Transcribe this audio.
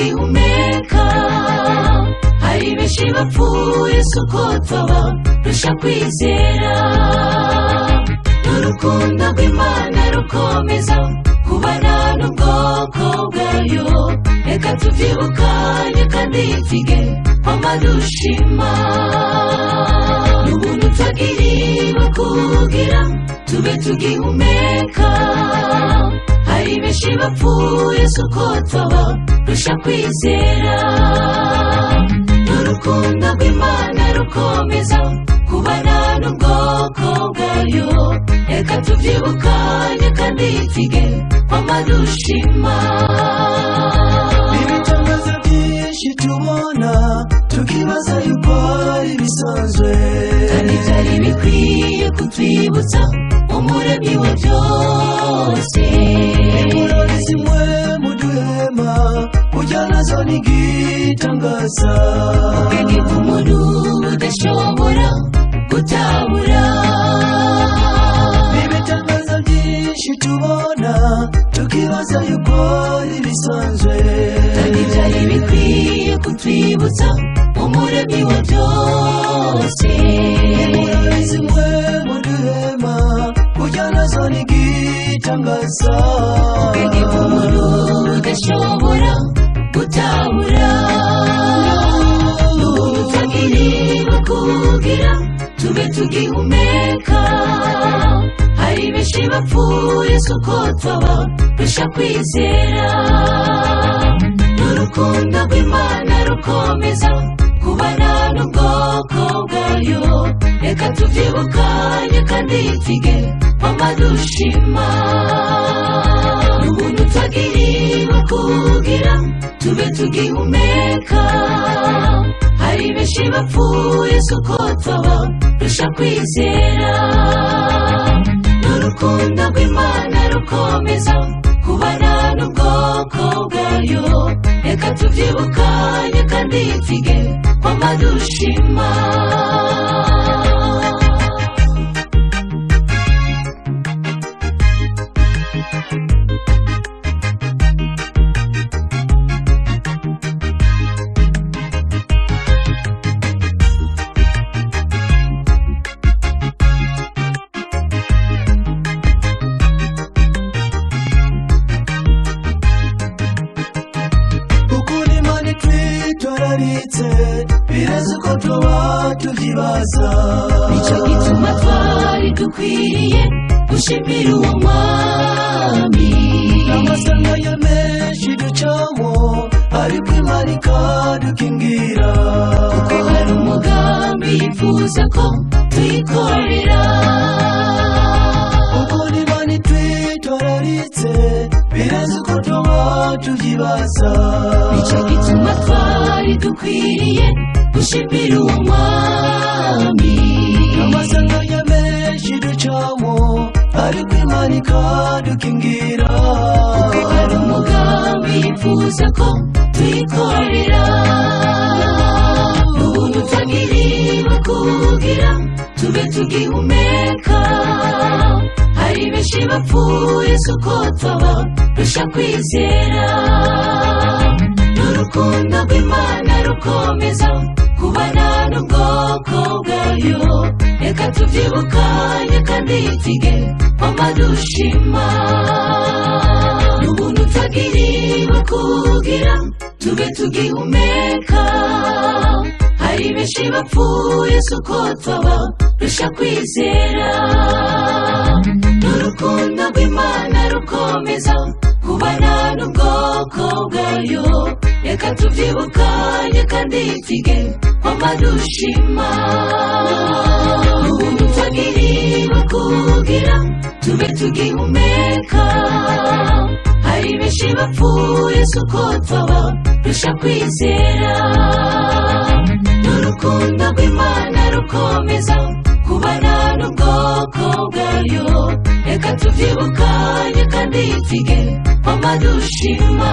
tugihumeka hari benshi bapfuye suko twabarusha kwizera n'urukundo rw'Imana rukomeza kubana n'ubwoko bwayo reka tuvyibukanye kandi twige amadushima n'ubuntu twagiriwe kugira tube tugihumeka hari benshi bapfuye suko twabarusha kwizera n'urukundo rw'Imana rukomeza kubana n'ubwoko bwayo reka tuvyibukanye kandi twige amadushima ibitangaza byinshi tubona tukibaza yuko ari bisanzwe kandi byari bikwiye kutwibutsa umuremyi wa byose imurori zimwe mu duhema ujya nazo n'igitangaza ubwenge bw'umuntu budashobora gutabura ibitangaza byinshi tubona tukibaza yuko ari bisanzwe kandi byari bikwiye kutwibutsa umuremyi wa byose imurori zimwe mu duhema ujya nazo n'igitangaza ubwenge bw'umuntu budashobora gutabura n'ubuntu twagiriwe kugira tube tugihumeka hari benshi bapfuye suko twabarusha kwizera n'urukundo rw'Imana rukomeza kubana n'ubwoko bwayo reka tuvyibukanye kandi twige amadushima n'ubuntu twagiriwe kugira tube tugihumeka hari benshi bapfuye suko twabarusha kwizera n'urukundo rw'Imana rukomeza kubana n'ubwoko bwayo reka tuvyibukanye kandi twige amadushima bireze ko tuba tuvyibaza nico gituma twari dukwiriye gushimira uwo mwami amasanganya menshi ducamo ariko Imana ikadukingira kuko hari umugambi yifuza ko tuyikorera uko Imana itwitwararitse bireze ko tuba tuvyibaza nico gituma twari dukwiriye gushimira uwo mwami amasanganya menshi ducamo ariko Imana ikadukingira kuko hari umugambi yifuza ko tuyikorera n'ubuntu twagiriwe kugira tube tugihumeka hari benshi bapfuye suko twabarusha kwizera n'urukundo rw'Imana rukomeza kubana n'ubwoko bwayo reka tuvyibukanye kandi twige amadushima n'ubuntu twagiriwe kugira tube tugihumeka hari benshi bapfuye suko twabarusha kwizera n'urukundo rw'Imana rukomeza kubana n'ubwoko bwayo reka tuvyibukanye kandi twige amadushima n'ubuntu twagiriwe kugira tube tugihumeka hari benshi bapfuye suko twabarusha kwizera n'urukundo rw'Imana rukomeza kubana n'ubwoko bwayo reka tuvyibukanye kandi twige amadushima